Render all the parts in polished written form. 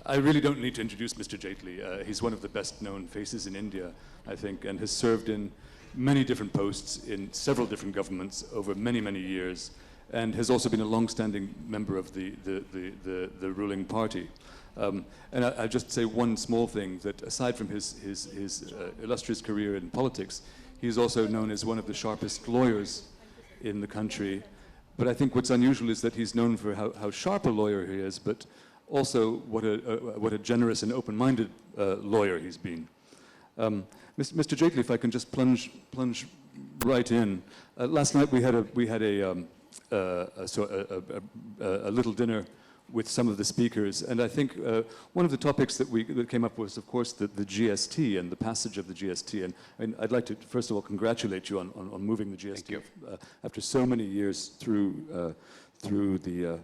I really don't need to introduce Mr. Jaitley. He's one of the best-known faces in India, I think, and has served in many different posts in several different governments over many, many years, and has also been a long-standing member of the ruling party. And I'll just say one small thing, that aside from his illustrious career in politics, he's also known as one of the sharpest lawyers in the country. But I think what's unusual is that he's known for how sharp a lawyer he is, but also what a generous and open-minded lawyer he's been. Mr. Jaitley, if I can just plunge right in. Last night we had a little dinner with some of the speakers, and I think one of the topics that came up was, of course, the GST and the passage of the GST. And I'd like to first of all congratulate you on moving the GST after so many years through to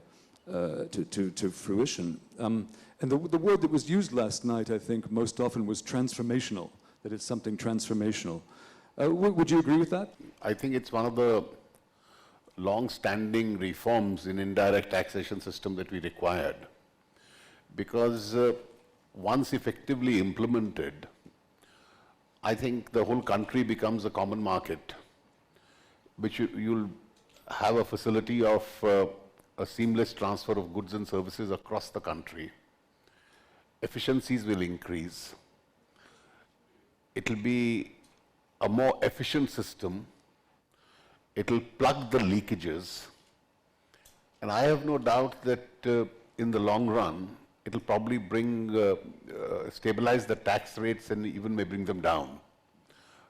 fruition. And the word that was used last night, I think, most often was transformational. That it's something transformational. Would you agree with that? I think it's one of the long-standing reforms in indirect taxation system that we required, because once effectively implemented, I think the whole country becomes a common market, which you'll have a facility of a seamless transfer of goods and services across the country. Efficiencies will increase. It'll be a more efficient system. It'll plug the leakages, and I have no doubt that in the long run, it'll probably stabilize the tax rates and even may bring them down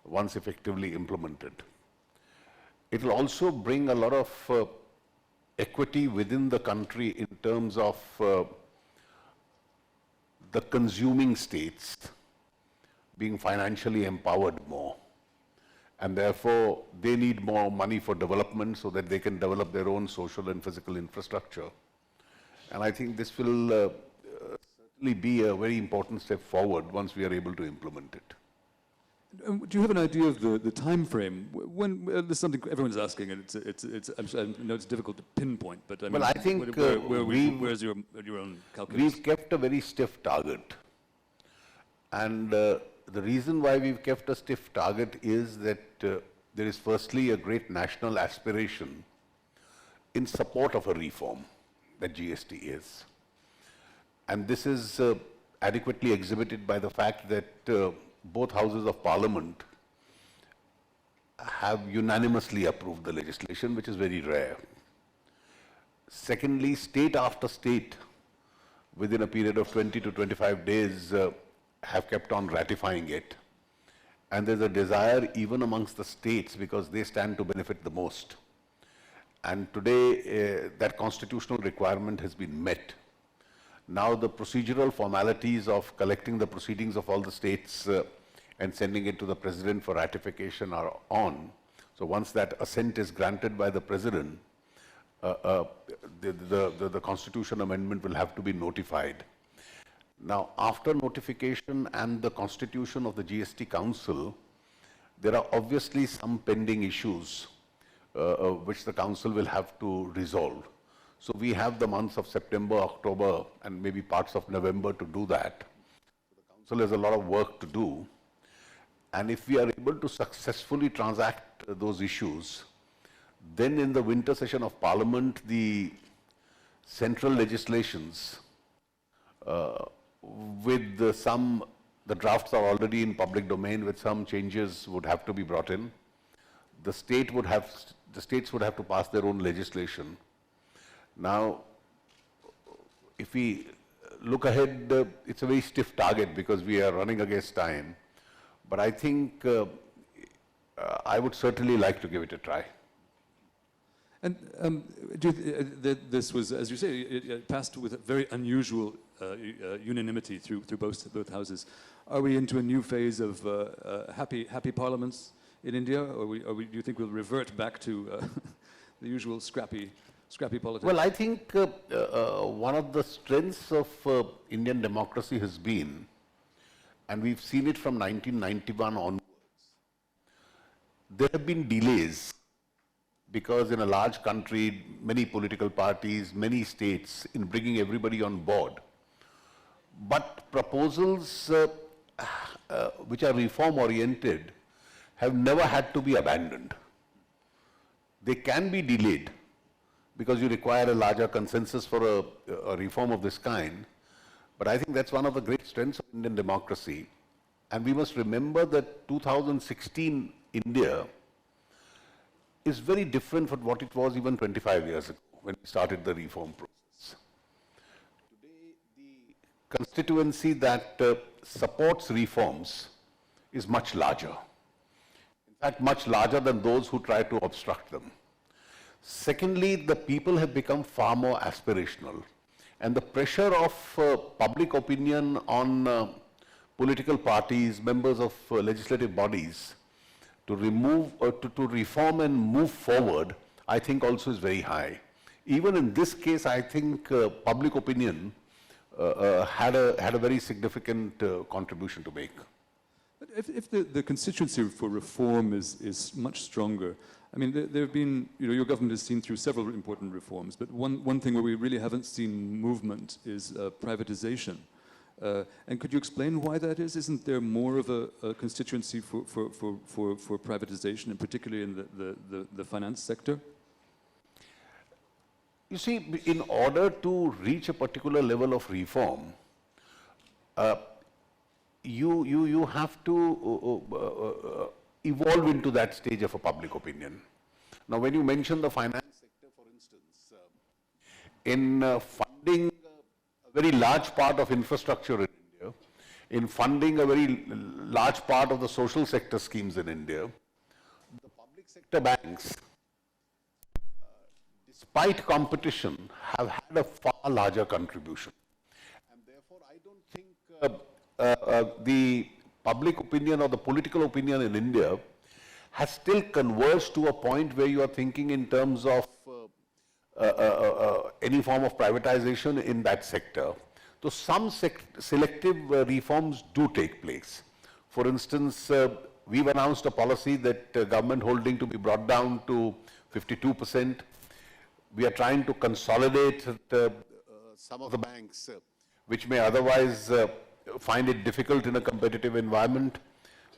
once effectively implemented. It'll also bring a lot of equity within the country in terms of the consuming states being financially empowered more. And therefore, they need more money for development so that they can develop their own social and physical infrastructure. And I think this will certainly be a very important step forward once we are able to implement it. Do you have an idea of the time frame? When this is something everyone's asking, and I know it's difficult to pinpoint, but I mean, well, I think where's your own calculation? We've kept a very stiff target, and the reason why we've kept a stiff target is that there is firstly a great national aspiration in support of a reform that GST is. And this is adequately exhibited by the fact that both houses of parliament have unanimously approved the legislation, which is very rare. Secondly, state after state, within a period of 20 to 25 days, have kept on ratifying it. And there's a desire even amongst the states, because they stand to benefit the most. And today, that constitutional requirement has been met. Now the procedural formalities of collecting the proceedings of all the states and sending it to the President for ratification are on. So once that assent is granted by the President, the Constitution amendment will have to be notified. Now, after notification and the constitution of the GST Council, there are obviously some pending issues which the Council will have to resolve. So we have the months of September, October, and maybe parts of November to do that. The Council has a lot of work to do. And if we are able to successfully transact those issues, then in the winter session of Parliament, the central legislations with the drafts are already in public domain, with some changes would have to be brought in. The states would have to pass their own legislation. Now, if we look ahead, it's a very stiff target because we are running against time. But I think I would certainly like to give it a try. And this was, as you say, it passed with a very unusual unanimity through both houses. Are we into a new phase of happy parliaments in India, or do you think we'll revert back to the usual scrappy politics? Well, I think one of the strengths of Indian democracy has been, and we've seen it from 1991 onwards, there have been delays because in a large country, many political parties, many states in bringing everybody on board. But proposals which are reform-oriented have never had to be abandoned. They can be delayed because you require a larger consensus for a reform of this kind. But I think that's one of the great strengths of Indian democracy. And we must remember that 2016 India is very different from what it was even 25 years ago when we started the reform process. Today, the constituency that supports reforms is much larger. In fact, much larger than those who try to obstruct them. Secondly, the people have become far more aspirational. And the pressure of public opinion on political parties, members of legislative bodies, to reform and move forward, I think also is very high. Even in this case, I think public opinion had a very significant contribution to make. But if the constituency for reform is much stronger, I mean, there have been, your government has seen through several important reforms, but one thing where we really haven't seen movement is privatization. And could you explain why that is? Isn't there more of a constituency for privatization, and particularly in the finance sector? You see, in order to reach a particular level of reform, you have to evolve into that stage of a public opinion. Now, when you mention the finance sector, for instance, in funding a very large part of infrastructure in India, in funding a very large part of the social sector schemes in India, the public sector banks, despite competition, have had a far larger contribution. And therefore, I don't think the public opinion or the political opinion in India has still converged to a point where you are thinking in terms of any form of privatization in that sector. So some selective reforms do take place. For instance, we've announced a policy that government holding to be brought down to 52%. We are trying to consolidate some of the banks which may otherwise find it difficult in a competitive environment.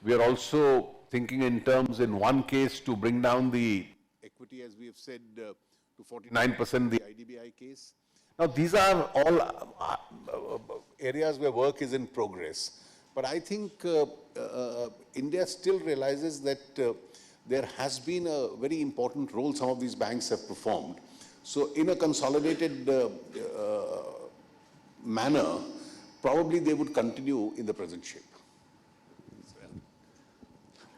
We are also thinking in terms, in one case, to bring down the equity, as we have said, to 49%, the IDBI case. Now, these are all areas where work is in progress. But I think India still realizes that there has been a very important role some of these banks have performed. So in a consolidated manner, probably they would continue in the present shape.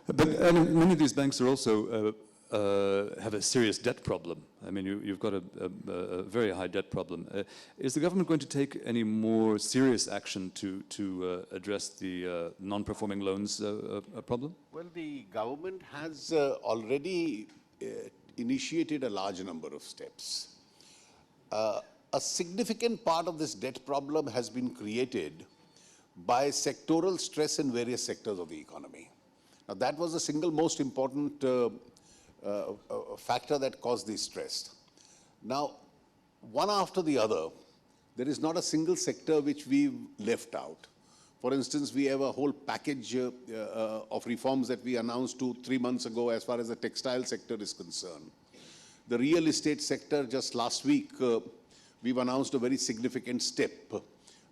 But many of these banks are also have a serious debt problem. I mean, you've got a very high debt problem. Is the government going to take any more serious action to address the non-performing loans problem? Well, the government has already initiated a large number of steps. A significant part of this debt problem has been created by sectoral stress in various sectors of the economy. Now, that was the single most important factor that caused this stress. Now, one after the other, there is not a single sector which we've left out. For instance, we have a whole package of reforms that we announced 2-3 months ago as far as the textile sector is concerned. The real estate sector, just last week, we've announced a very significant step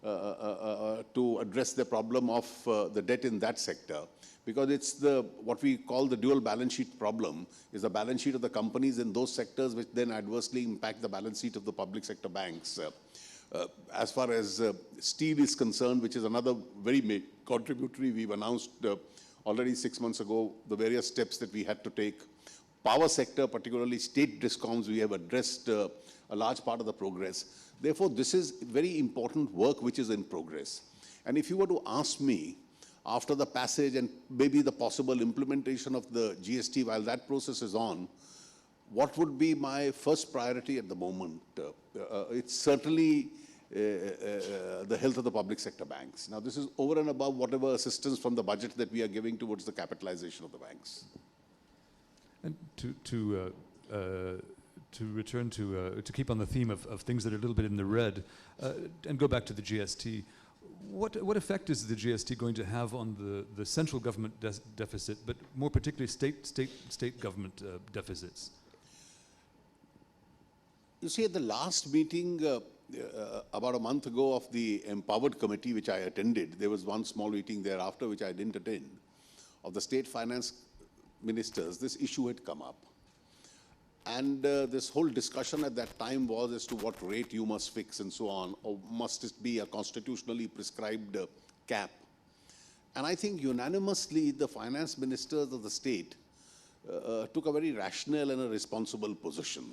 to address the problem of the debt in that sector, because it's what we call the dual balance sheet problem, is the balance sheet of the companies in those sectors which then adversely impact the balance sheet of the public sector banks. As far as steel is concerned, which is another very contributory, we've announced already 6 months ago the various steps that we had to take. Power sector, particularly state discoms, we have addressed a large part of the progress. Therefore, this is very important work which is in progress. And if you were to ask me, after the passage and maybe the possible implementation of the GST, while that process is on, what would be my first priority at the moment? It's certainly the health of the public sector banks. Now, this is over and above whatever assistance from the budget that we are giving towards the capitalization of the banks. And to return to keep on the theme of things that are a little bit in the red, and go back to the GST, what effect is the GST going to have on the central government deficit, but more particularly state government deficits? You see, at the last meeting about a month ago of the Empowered Committee, which I attended, there was one small meeting thereafter which I didn't attend, of the state finance ministers, this issue had come up. And this whole discussion at that time was as to what rate you must fix and so on, or must it be a constitutionally prescribed cap. And I think unanimously the finance ministers of the state took a very rational and a responsible position.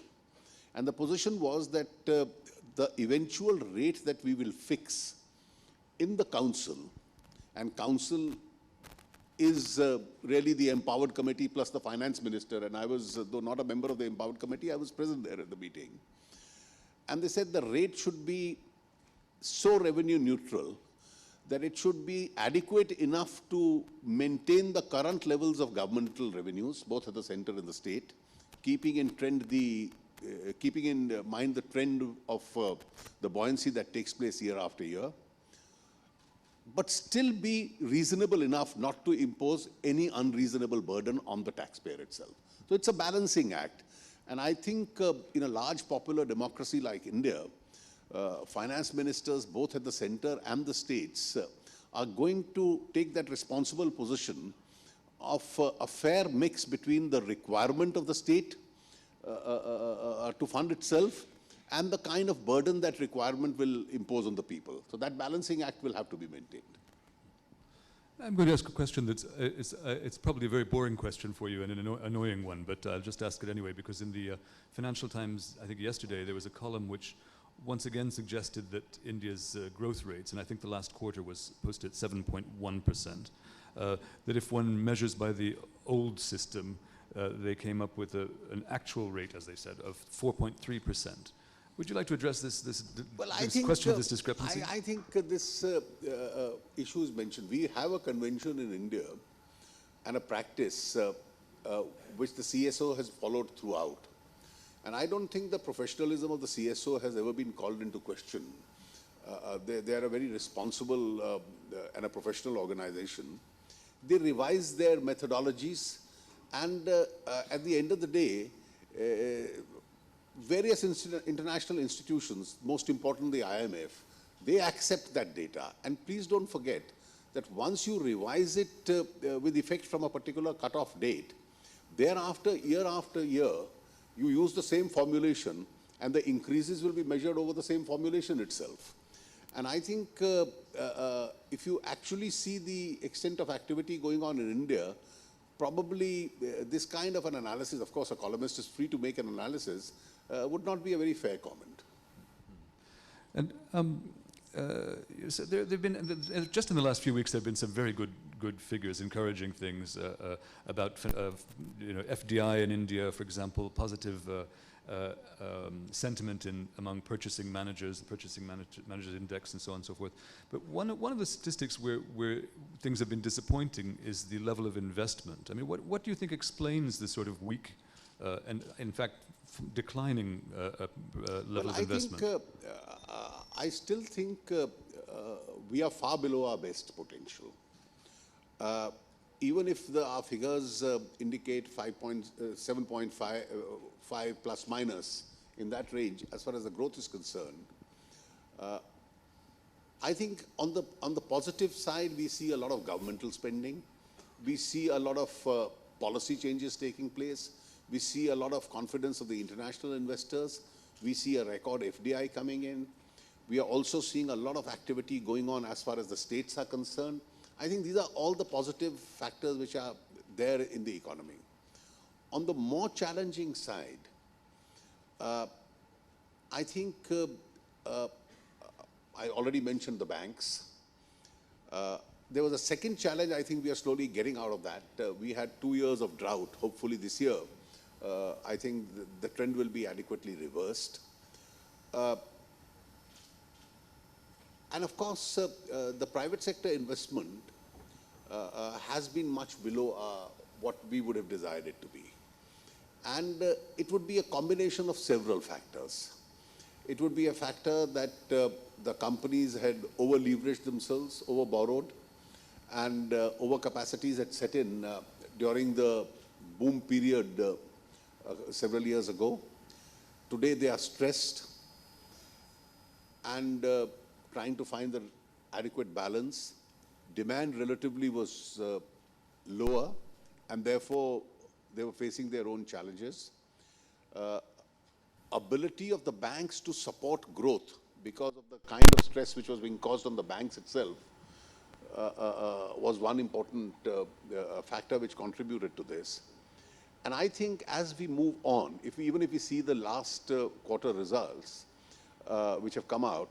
And the position was that the eventual rate that we will fix in the council, and council is really the Empowered Committee plus the finance minister, and I was, though not a member of the Empowered Committee, I was present there at the meeting. And they said the rate should be so revenue neutral that it should be adequate enough to maintain the current levels of governmental revenues, both at the center and the state, keeping in mind the trend of the buoyancy that takes place year after year, but still be reasonable enough not to impose any unreasonable burden on the taxpayer itself. So it's a balancing act. And I think in a large popular democracy like India, finance ministers, both at the center and the states, are going to take that responsible position of a fair mix between the requirement of the state to fund itself and the kind of burden that requirement will impose on the people. So that balancing act will have to be maintained. I'm going to ask a question that's it's probably a very boring question for you and an annoying one, but I'll just ask it anyway, because in the Financial Times, I think yesterday, there was a column which once again suggested that India's growth rates, and I think the last quarter was posted at 7.1%, that if one measures by the old system, they came up with an actual rate, as they said, of 4.3%. Would you like to address this question of this discrepancy? I think this issue is mentioned. We have a convention in India and a practice which the CSO has followed throughout. And I don't think the professionalism of the CSO has ever been called into question. They are a very responsible and a professional organization. They revise their methodologies, and at the end of the day, various international institutions, most importantly the IMF, they accept that data. And please don't forget that once you revise it with effect from a particular cutoff date, thereafter, year after year, you use the same formulation and the increases will be measured over the same formulation itself. And I think if you actually see the extent of activity going on in India, probably this kind of an analysis, of course a columnist is free to make an analysis, would not be a very fair comment. And so there've been, just in the last few weeks, there have been some very good figures, encouraging things about FDI in India, for example, positive sentiment among purchasing managers, the purchasing managers index, and so on and so forth. But one of the statistics where things have been disappointing is the level of investment. I mean, what do you think explains this sort of weak and, in fact, declining level of investment? I still think we are far below our best potential. Even if our figures indicate 7.5 plus minus in that range, as far as the growth is concerned, I think on the positive side, we see a lot of governmental spending. We see a lot of policy changes taking place. We see a lot of confidence of the international investors. We see a record FDI coming in. We are also seeing a lot of activity going on as far as the states are concerned. I think these are all the positive factors which are there in the economy. On the more challenging side, I think I already mentioned the banks. There was a second challenge. I think we are slowly getting out of that. We had 2 years of drought. Hopefully this year, I think the trend will be adequately reversed. And of course, the private sector investment has been much below what we would have desired it to be. And it would be a combination of several factors. It would be a factor that the companies had over-leveraged themselves, over-borrowed, and overcapacities had set in during the boom period several years ago. Today they are stressed and trying to find the adequate balance. Demand relatively was lower, and therefore they were facing their own challenges. Ability of the banks to support growth because of the kind of stress which was being caused on the banks itself was one important factor which contributed to this. And I think as we move on, even if we see the last quarter results which have come out,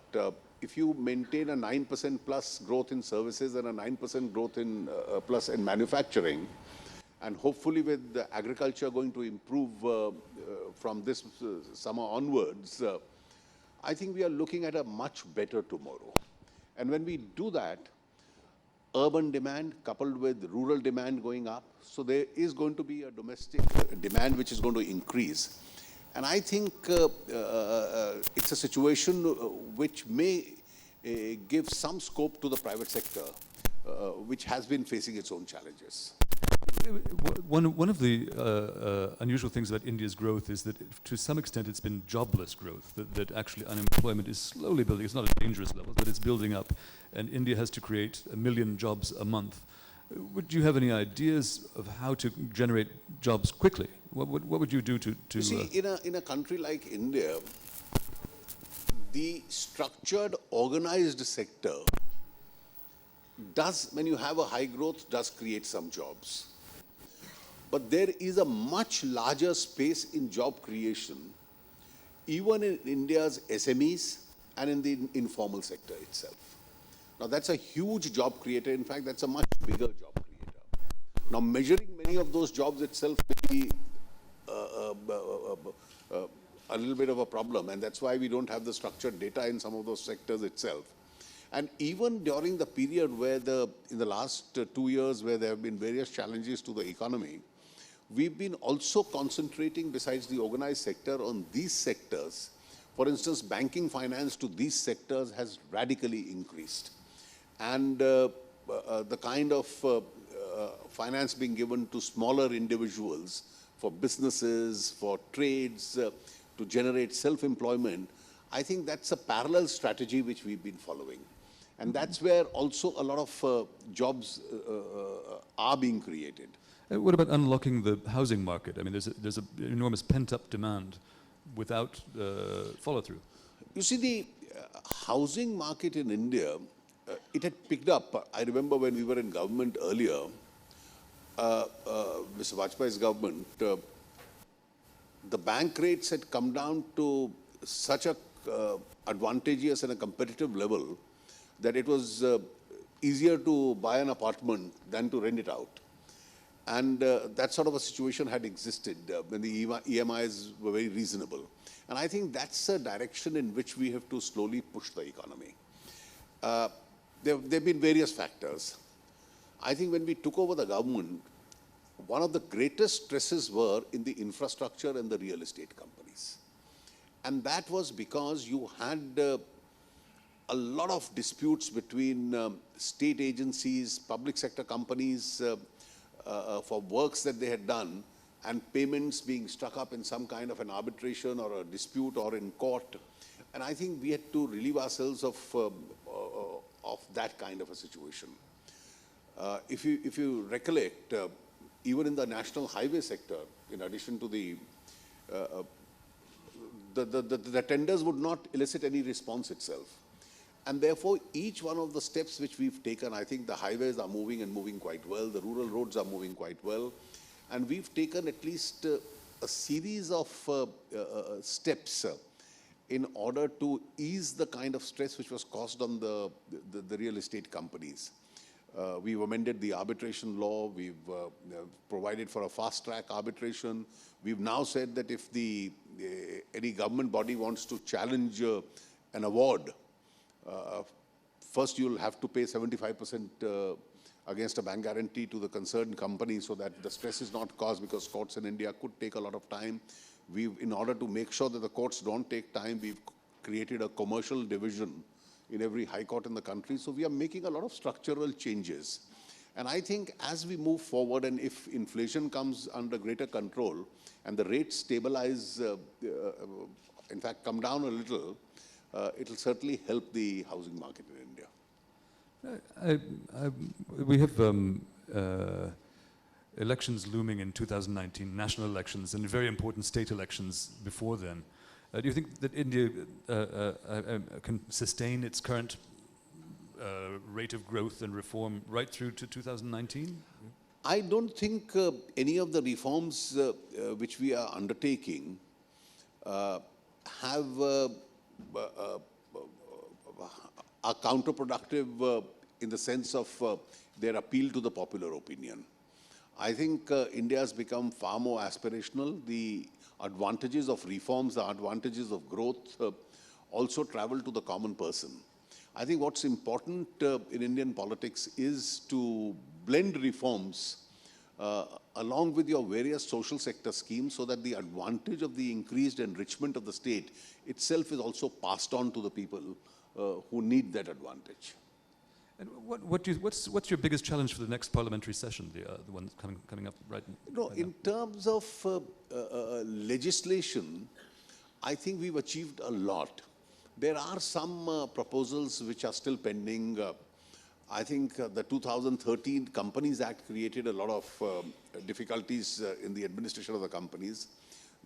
if you maintain a 9% plus growth in services and a 9% growth in plus in manufacturing, and hopefully with the agriculture going to improve from this summer onwards, I think we are looking at a much better tomorrow. And when we do that, urban demand coupled with rural demand going up, so there is going to be a domestic demand which is going to increase. And I think it's a situation which may give some scope to the private sector, which has been facing its own challenges. One of the unusual things about India's growth is that to some extent it's been jobless growth, that actually unemployment is slowly building. It's not at dangerous levels, but it's building up. And India has to create 1 million jobs a month. Would you have any ideas of how to generate jobs quickly? What would you do to You see, in a country like India, the structured, organized sector does, when you have a high growth, does create some jobs. But there is a much larger space in job creation, even in India's SMEs and in the informal sector itself. Now that's a huge job creator. In fact, that's a much bigger job creator. Now measuring many of those jobs itself may be a little bit of a problem, and that's why we don't have the structured data in some of those sectors itself. And even during the period where in the last 2 years where there have been various challenges to the economy, we've been also concentrating, besides the organized sector, on these sectors. For instance, banking finance to these sectors has radically increased. And the kind of finance being given to smaller individuals for businesses, for trades, to generate self-employment, I think that's a parallel strategy which we've been following. And that's where also a lot of jobs are being created. What about unlocking the housing market? I mean, there's an enormous pent-up demand without follow-through. You see, the housing market in India, it had picked up. I remember when we were in government earlier, Mr. Vajpayee's government, the bank rates had come down to such a advantageous and a competitive level that it was easier to buy an apartment than to rent it out. And that sort of a situation had existed when the EMIs were very reasonable. And I think that's a direction in which we have to slowly push the economy. There have been various factors. I think when we took over the government, one of the greatest stresses were in the infrastructure and the real estate companies. And that was because you had a lot of disputes between state agencies, public sector companies, for works that they had done, and payments being stuck up in some kind of an arbitration or a dispute or in court. And I think we had to relieve ourselves of that kind of a situation. If you recollect, even in the national highway sector, in addition to the tenders would not elicit any response itself. And therefore, each one of the steps which we've taken, I think the highways are moving and moving quite well, the rural roads are moving quite well, and we've taken at least a series of steps in order to ease the kind of stress which was caused on the real estate companies. We've amended the arbitration law, we've provided for a fast-track arbitration. We've now said that if any government body wants to challenge an award, first you'll have to pay 75% against a bank guarantee to the concerned company so that the stress is not caused, because courts in India could take a lot of time. In order to make sure that the courts don't take time, we've created a commercial division in every high court in the country. So we are making a lot of structural changes. And I think as we move forward, and if inflation comes under greater control and the rates stabilize, in fact, come down a little, it will certainly help the housing market in India. We have elections looming in 2019, national elections, and very important state elections before then. Do you think that India can sustain its current rate of growth and reform right through to 2019? I don't think any of the reforms which we are undertaking are counterproductive in the sense of their appeal to the popular opinion. I think India has become far more aspirational. The advantages of reforms, the advantages of growth also travel to the common person. I think what's important in Indian politics is to blend reforms along with your various social sector schemes so that the advantage of the increased enrichment of the state itself is also passed on to the people who need that advantage. And what's your biggest challenge for the next parliamentary session, the one that's coming up right now? In terms of legislation, I think we've achieved a lot. There are some proposals which are still pending. I think the 2013 Companies Act created a lot of difficulties in the administration of the companies.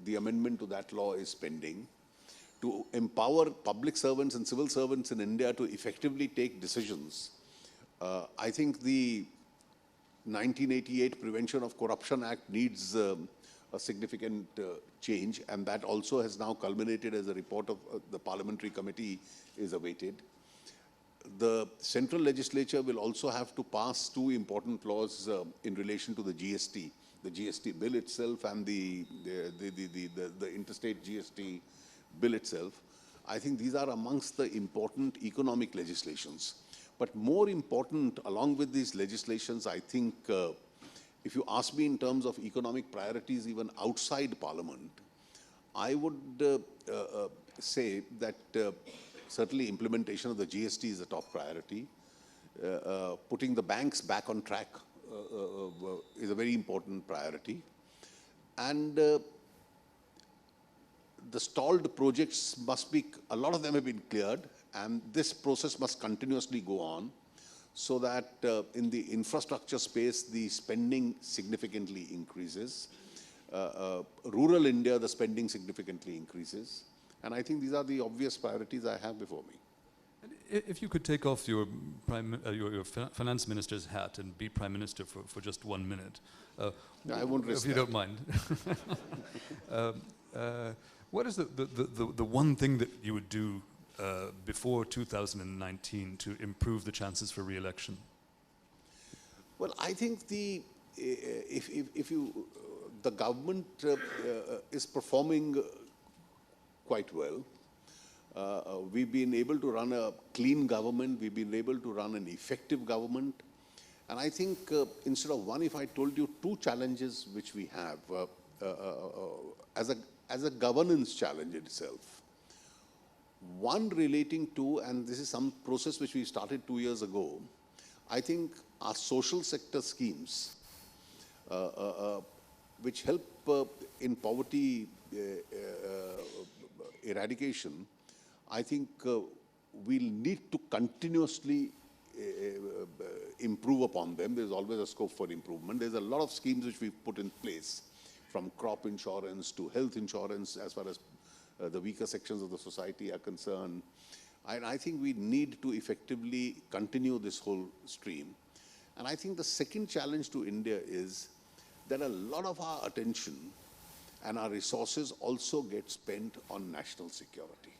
The amendment to that law is pending. To empower public servants and civil servants in India to effectively take decisions, I think the 1988 Prevention of Corruption Act needs a significant change, and that also has now culminated as a report of the parliamentary committee is awaited. The central legislature will also have to pass two important laws in relation to the GST bill itself and the interstate GST bill itself. I think these are amongst the important economic legislations. But more important, along with these legislations, I think if you ask me in terms of economic priorities even outside Parliament, I would say that certainly implementation of the GST is a top priority. Putting the banks back on track is a very important priority. And the stalled projects must be, a lot of them have been cleared, and this process must continuously go on so that in the infrastructure space, the spending significantly increases. Rural India, the spending significantly increases. And I think these are the obvious priorities I have before me. And if you could take off your finance minister's hat and be prime minister for just 1 minute. I won't risk if you that. don't mind. What is the one thing that you would do before 2019 to improve the chances for re-election? Well, I think the government is performing quite well. We've been able to run a clean government. We've been able to run an effective government. And I think instead of one, if I told you two challenges which we have as a governance challenge itself. One relating to, and this is some process which we started 2 years ago, I think our social sector schemes, which help in poverty eradication, I think we'll need to continuously improve upon them. There's always a scope for improvement. There's a lot of schemes which we've put in place, from crop insurance to health insurance, as far as the weaker sections of the society are concerned. And I think we need to effectively continue this whole stream. And I think the second challenge to India is that a lot of our attention and our resources also get spent on national security.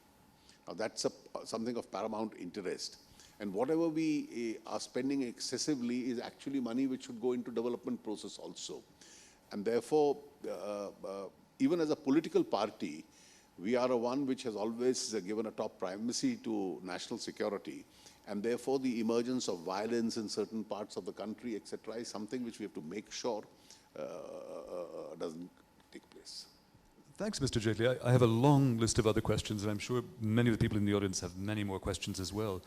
Now that's something of paramount interest. And whatever we are spending excessively is actually money which should go into development process also. And therefore, even as a political party, we are a one which has always given a top primacy to national security. And therefore, the emergence of violence in certain parts of the country, etc., is something which we have to make sure doesn't take place. Thanks, Mr. Jaitley. I have a long list of other questions, and I'm sure many of the people in the audience have many more questions as well.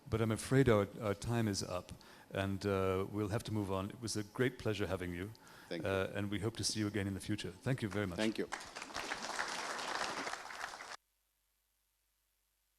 But I'm afraid our time is up, and we'll have to move on. It was a great pleasure having you. Thank you. And we hope to see you again in the future. Thank you very much. Thank you.